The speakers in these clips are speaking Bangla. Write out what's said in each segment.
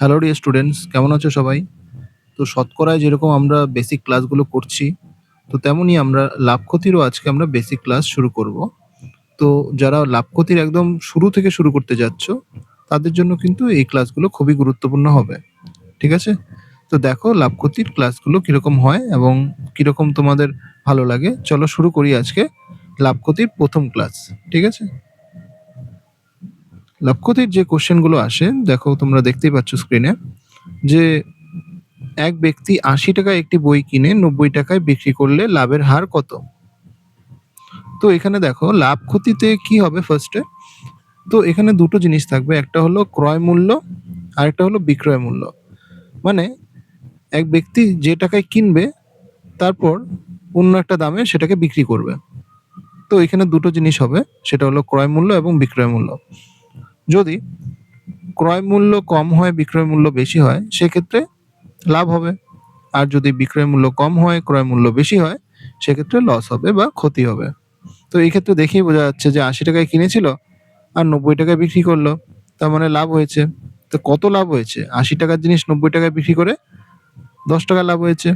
হ্যালো ডিয়ার স্টুডেন্টস, কেমন আছো সবাই? তো শতকরায় যেরকম আমরা বেসিক ক্লাসগুলো করছি, তো তেমনই আমরা লাভ ক্ষতিরও আজকে আমরা বেসিক ক্লাস শুরু করব। তো যারা লাভ ক্ষতির একদম শুরু থেকে শুরু করতে যাচ্ছ, তাদের জন্য কিন্তু এই ক্লাসগুলো খুবই গুরুত্বপূর্ণ হবে। ঠিক আছে? তো দেখো লাভ ক্ষতির ক্লাসগুলো কিরকম হয় এবং কিরকম তোমাদের ভালো লাগে। চলো শুরু করি আজকে লাভ ক্ষতির প্রথম ক্লাস। ঠিক আছে? লাভ ক্ষতির যে কোশ্চেনগুলো আসে, দেখো তোমরা দেখতেই পাচ্ছ স্ক্রিনে যে এক ব্যক্তি ৮০ টাকায় একটি বই কিনে ৯০ টাকায় বিক্রি করলে লাভের হার কত? তো এখানে দেখো লাভ ক্ষতিতে কি হবে ফার্স্টে। তো এখানে দুটো জিনিস থাকবে, একটা হলো ক্রয় মূল্য আর একটা হলো বিক্রয় মূল্য। মানে এক ব্যক্তি যে টাকায় কিনবে তারপর অন্য একটা দামে সেটাকে বিক্রি করবে। তো এখানে দুটো জিনিস হবে, সেটা হলো ক্রয় মূল্য এবং বিক্রয় মূল্য। যদি ক্রয় মূল্য কম হয় বিক্রয় মূল্য বেশি হয় সেক্ষেত্রে লাভ হবে, আর যদি বিক্রয় মূল্য কম হয় ক্রয় মূল্য বেশি হয় সেক্ষেত্রে লস হবে বা ক্ষতি হবে। তো এই ক্ষেত্রে দেখেই বোঝা যাচ্ছে যে ৮০ টাকায় কিনেছিল আর ৯০ টাকায় বিক্রি করলো, তার মানে লাভ হয়েছে। তো কত লাভ হয়েছে? ৮০ টাকার জিনিস ৯০ টাকায় বিক্রি করে ১০ টাকা লাভ হয়েছে।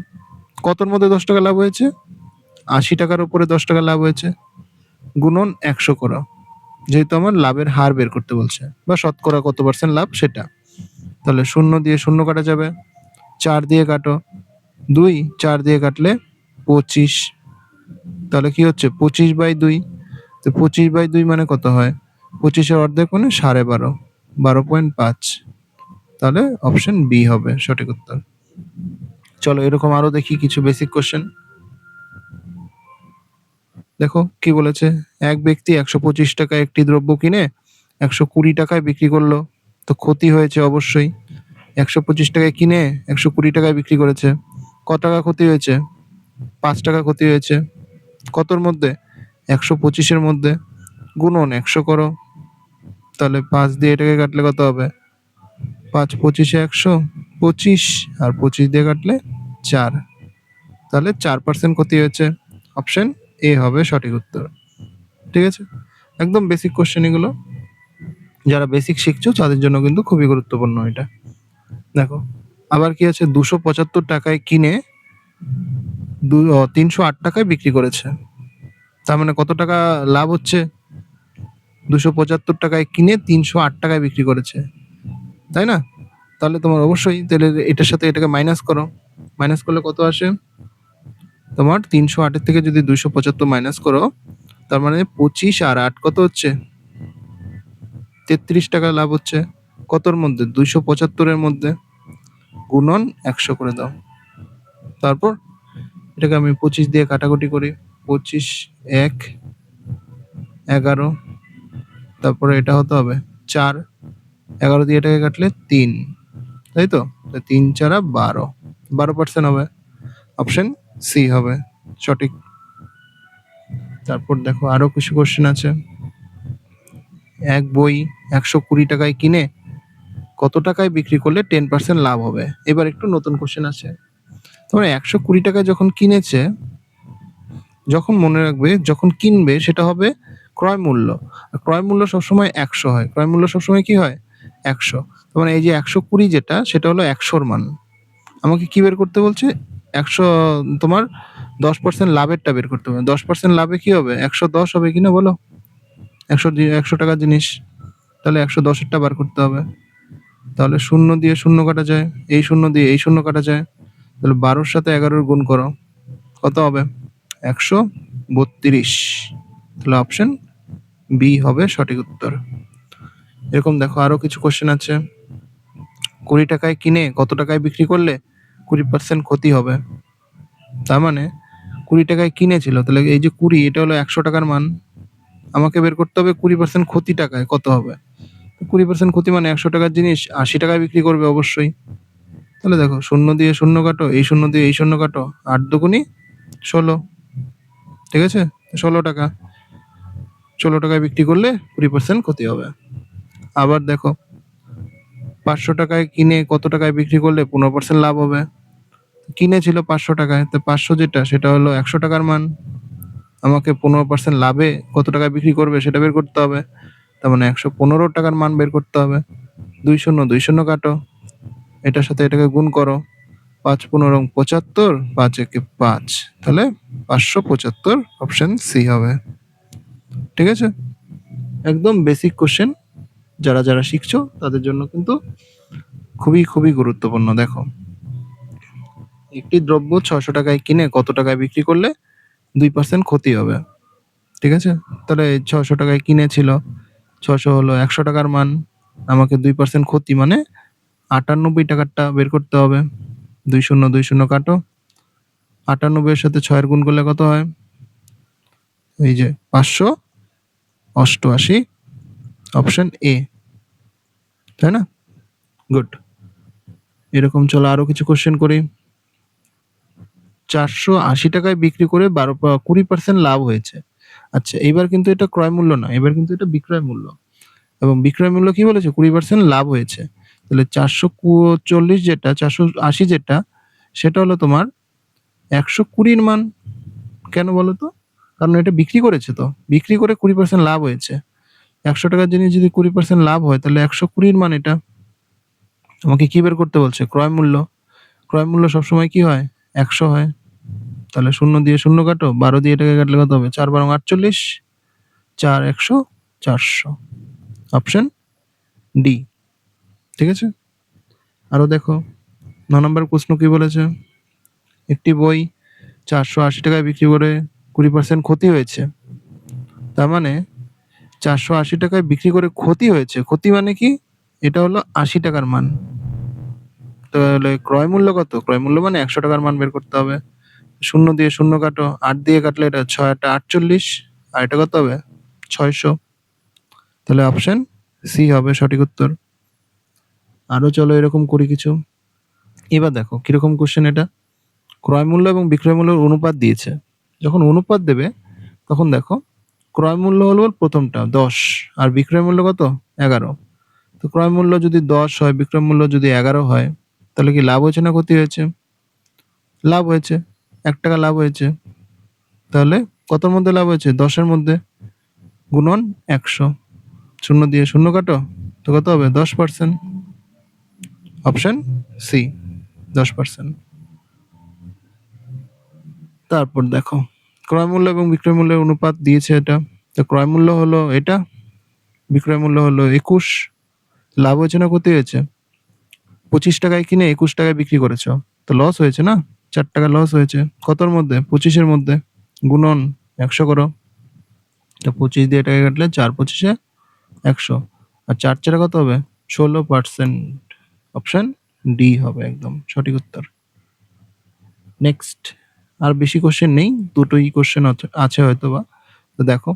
কতর মধ্যে ১০ টাকা লাভ হয়েছে? ৮০ টাকার উপরে ১০ টাকা লাভ হয়েছে, গুণন ১০০ করো, যেহেতু আমার লাভের হার বের করতে বলছে বা শতকরা কত পার্সেন্ট লাভ সেটা। তাহলে ০ দিয়ে ০ কাটা যাবে, ৪ দিয়ে কাটো, ২ ৪ দিয়ে কাটলে ২৫, তাহলে কি হচ্ছে ২৫/২। তো ২৫/২ মানে কত হয়? ২৫-এর অর্ধেক মানে ১২.৫, ১২.৫। তাহলে অপশন বি হবে সঠিক উত্তর। চলো এরকম আরো দেখি কিছু বেসিক কোশ্চেন। দেখো কি বলেছে, এক ব্যক্তি ১২৫ টাকায় একটি দ্রব্য কিনে ১২০ টাকায় বিক্রি করলো। তো ক্ষতি হয়েছে অবশ্যই। ১২৫ টাকায় কিনে ১২০ টাকায় বিক্রি করেছে, কত টাকা ক্ষতি হয়েছে? ৫ টাকা ক্ষতি হয়েছে। কতর মধ্যে? ১২৫-এর মধ্যে, গুণন ১০০ করো, তাহলে ৫ দিয়ে এটাকে কাটলে কত হবে? ৫ ২৫-এ ১০০, ২৫ আর ২৫ দিয়ে কাটলে ৪, তাহলে ৪% ক্ষতি হয়েছে। অপশন এ হবে সঠিক উত্তর। ঠিক আছে? একদম বেসিক কোশ্চেন এগুলো, যারা বেসিক শিখছো তাদের জন্য কিন্তু খুবই গুরুত্বপূর্ণ এটা। দেখো আবার কি আছে, ২৭৫ টাকায় কিনে ৩০৮ টাকায় বিক্রি করেছে। তার মানে কত টাকা লাভ হচ্ছে? ২৭৫ টাকায় কিনে ৩০৮ টাকায় বিক্রি করেছে, তাই না? তাহলে তোমার অবশ্যই তাহলে এটার সাথে এটাকে মাইনাস করো, মাইনাস করলে কত আসে? তোমার ৩০৮-এর থেকে যদি ২৭৫ মাইনাস করো, তার মানে ২৫ আর ৮ কত হচ্ছে? ৩৩ টাকা লাভ হচ্ছে। কতর মধ্যে? ২৭৫-এর মধ্যে, গুণন ১০০ করে দাও। তারপর এটাকে আমি ২৫ দিয়ে কাটাকুটি করি, ২৫ ১ ১১, তারপরে এটা হতে হবে ৪, ১১ দিয়ে এটাকে কাটলে ৩, তাই তো? ৩ ৪ ১২, ১২% হবে। অপশন সি হবে সঠিক। তারপর দেখো আরো কিছু কোশ্চেন আছে। এক বই ১২০ টাকায় কিনে কত টাকায় বিক্রি করলে 10% লাভ হবে? এবার একটু নতুন কোশ্চেন আছে। তোমরা ১২০ টাকায় যখন কিনেছে, যখন মনে রাখবে যখন কিনবে সেটা হবে ক্রয় মূল্য। আর ক্রয় মূল্য সবসময় ১০০ হয়। ক্রয় মূল্য সবসময় কি হয়? ১০০। তার মানে এই যে ১২০ যেটা সেটা হলো ১০০-র মান। আমাকে কি বের করতে বলছে? ১০০, তোমার 10% লাভেরটা বের করতে হবে। 10% লাভে কি হবে? ১১০ হবে কিনা বলো? ১০০ টাকার জিনিস, তাহলে ১১০-এরটা বার করতে হবে। তাহলে ০ দিয়ে ০ কাটা যায়, এই ০ দিয়ে এই ০ কাটা যায়, তাহলে ১২-র সাথে ১১-র গুণ করো, কত হবে? ১৩২। তাহলে অপশন বি হবে সঠিক উত্তর। এরকম দেখো আরো কিছু কোশ্চেন আছে। ২০ টাকায় কিনে কত টাকায় বিক্রি করলে ২০% ক্ষতি হবে? তার মানে ২০ টাকায় কিনেছিল, তাহলে এই যে ২০, এটা হলো ১০০ টাকার মান, আমাকে বের করতে হবে ২০% ক্ষতি টাকায় কত হবে। ২০% ক্ষতি মানে ১০০ টাকার জিনিস ৮০ টাকায় বিক্রি করবে অবশ্যই। তাহলে দেখো ০ দিয়ে ০ কাটো, এই ০ দিয়ে এই ০ কাটো, ৮ দুগুণি ১৬, ঠিক আছে? ১৬ টাকা, ১৬ টাকায় বিক্রি করলে ২০% ক্ষতি হবে। আবার দেখো ৫০০ টাকায় কিনে কত টাকায় বিক্রি করলে ১৫% লাভ হবে? কিনেছিল ৫০০ টাকায়, তো ৫০০ যেটা সেটা হলো ১০০ টাকার মান, আমাকে ১৫% লাভে কত টাকায় বিক্রি করবে সেটা বের করতে হবে। তার মানে ১১৫ টাকার মান বের করতে হবে। ২ শূন্য ২ শূন্য কাটো, এটার সাথে এটাকে গুণ করো, 5 15 75, 5 একে 5, তাহলে 575, অপশন সি হবে। ঠিক আছে, একদম বেসিক কোশ্চেন, যারা যারা শিখছো তাদের জন্য কিন্তু খুবই খুবই গুরুত্বপূর্ণ। দেখো, একটি দ্রব্য 600 টাকায় কিনে কত টাকায় বিক্রি করলে 2% ক্ষতি হবে। ঠিক আছে, তাহলে 600 টাকায় কিনেছিল, 600 হলো 100 টাকার মান, আমাকে 2% ক্ষতি মানে 98 টাকারটা বের করতে হবে। 20 20 কাটো, 98 এর সাথে 6 এর গুণ করলে কত হয়? এই যে 588, অপশন এ, তাই না? গুড। এরকম চলো আরো কিছু কোশ্চেন করি। 480 টাকায় বিক্রি করে 20% লাভ হয়েছে। আচ্ছা, এবার কিন্তু এটা ক্রয় মূল্য না, এবার কিন্তু এটা বিক্রয় মূল্য, এবং বিক্রয় মূল্য কি বলেছে? 20% লাভ হয়েছে। তাহলে 440 যেটা, 480 যেটা, সেটা হলো তোমার 120 মান। কেন বলো তো? কারণ এটা বিক্রি করেছে, তো বিক্রি করে 20% লাভ হয়েছে। 100 টাকার জিনিস যদি 20% লাভ হয়, তাহলে 120 মান এটা। আমাকে কি বের করতে বলছে? ক্রয় মূল্য। ক্রয় মূল্য সবসময় কি হয়? 100 হয়। তাহলে 0 দিয়ে 0 কাটো, 12 দিয়ে এটাকে কাটলে কত হবে? 4 12 48, 4 100, 400, অপশন ডি। ঠিক আছে, আরো দেখো 9 নম্বর প্রশ্ন কি বলেছে? একটি বই 480 টাকায় বিক্রি করে 20% ক্ষতি হয়েছে। তার মানে 480 টাকায় বিক্রি করে ক্ষতি হয়েছে। ক্ষতি মানে কি? এটা হলো 80 টাকার মান। তাহলে ক্রয় মূল্য কত? ক্রয় মূল্য মানে 100 টাকার মান বের করতে হবে। 0 দিয়ে 0 কাটো, 8 দিয়ে কাটলে এটা 6 8 48, আর এটা কত হবে? 600। তাহলে অপশন সি হবে সঠিক উত্তর। আরো চলো এরকম করি কিছু। এবার দেখো কিরকম কোশ্চেন এটা। ক্রয় মূল্য এবং বিক্রয় মূল্যের অনুপাত দিয়েছে। যখন অনুপাত দেবে তখন দেখো, ক্রয় মূল্য হলো প্রথমটা 10, আর বিক্রয় মূল্য কত? 11। তো ক্রয় মূল্য যদি 10 হয়, বিক্রয় মূল্য যদি 11 হয়, তাহলে কি লাভ হয়েছে না ক্ষতি হয়েছে? লাভ হয়েছে, 1 টাকা লাভ হয়েছে। তাহলে কতর মধ্যে লাভ হয়েছে? 10 এর মধ্যে, গুণন 100, 0 দিয়ে 0 কাটো, তো কত হবে? 10%, অপশন সি, 10%। তারপর দেখো, ক্রয় মূল্য এবং বিক্রয় মূল্যের অনুপাত দিয়েছে এটা। তো ক্রয় মূল্য হলো এটা, বিক্রয় মূল্য হলো 21। লাভ হয়েছে না ক্ষতি হয়েছে? 25 টাকায় কিনে 21 টাকায় বিক্রি করেছো, তো লস হয়েছে না? 4 টাকা লস হয়েছে। কতর মধ্যে? 25 এর মধ্যে, গুণন 100 করো। তো 25 দিয়ে এটাকে কাটলে 4 25 100, আর 4 4 কত হবে? 16%, অপশন ডি হবে একদম সঠিক উত্তর। নেক্সট, আর বেশি কোশ্চেন নেই, দুটোই কোশ্চেন আছে হয়তোবা। তো দেখো,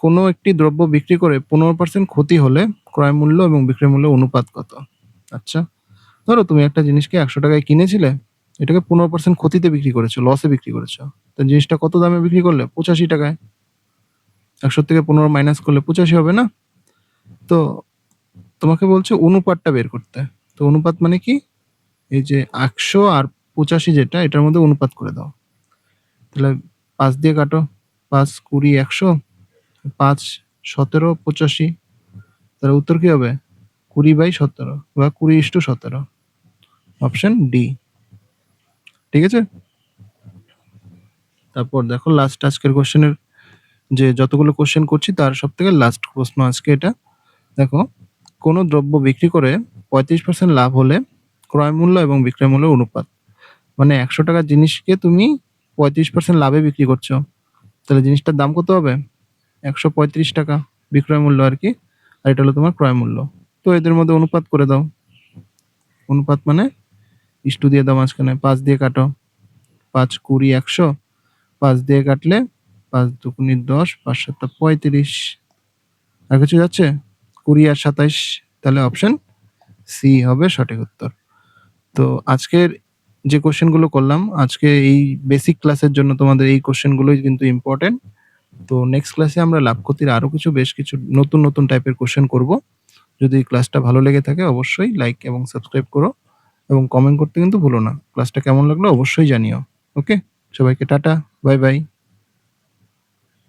কোনো একটি দ্রব্য বিক্রি করে 15% ক্ষতি হলে ক্রয় মূল্য এবং বিক্রয় মূল্যের অনুপাত কত? আচ্ছা, ধরো তুমি একটা জিনিসকে 100 টাকায় কিনেছিলে, এটাকে 15% ক্ষতিতে বিক্রি করেছো, লসে বিক্রি করেছো। তো জিনিসটা কত দামে বিক্রি করলে? 85 টাকায়। 100 থেকে 15 মাইনাস করলে 85 হবে না? তো তোমাকে বলছে অনুপাতটা বের করতে। তো অনুপাত মানে কি? এই যে 100 আর 85 যেটা, এটার মধ্যে অনুপাত করে দাও। তাহলে 5 দিয়ে কাটো, 5 20 100, 5 17 85, তাহলে উত্তর কি হবে? 20/17 বা 20:17, অপশন ডি। ঠিক আছে, তারপর দেখো লাস্ট আজকের কোশ্চেনের, যে যতগুলো কোশ্চেন করছি তার সব থেকে লাস্ট প্রশ্ন আজকে এটা। দেখো, কোনো দ্রব্য বিক্রি করে 35% লাভ হলে ক্রয় মূল্য এবং বিক্রয় মূল্যের অনুপাত। মানে 100 টাকার জিনিসকে তুমি 35% লাভে বিক্রি করছো, তাহলে জিনিসটার দাম কত হবে? 135 টাকা বিক্রয় মূল্য আর কি, আর এটা হলো তোমার ক্রয় মূল্য। তো এদের মধ্যে অনুপাত করে দাও। অনুপাত মানে ইস্টু দিয়ে দাও মাঝখানে, 5 দিয়ে কাটো, 5 20 100, 5 দিয়ে কাটলে 5 দুগুণে 10, 5 7 35, আর কিছু যাচ্ছে? 20 আর 27, তাহলে অপশন সি হবে সঠিক উত্তর। তো আজকের যে কোশ্চেন গুলো করলাম, আজকে এই বেসিক ক্লাসের জন্য তোমাদের এই কোশ্চেন গুলোই কিন্তু ইম্পর্টেন্ট। তো নেক্সট ক্লাসে আমরা লাভ ক্ষতির আরো বেশ কিছু নতুন নতুন টাইপের কোশ্চেন করব। যদি ক্লাসটা ভালো লেগে থাকে অবশ্যই লাইক এবং সাবস্ক্রাইব করো, এবং কমেন্ট করতে কিন্তু ভুলো না। ক্লাসটা কেমন লাগলো অবশ্যই জানিও। ওকে, সবাইকে টাটা, বাই বাই।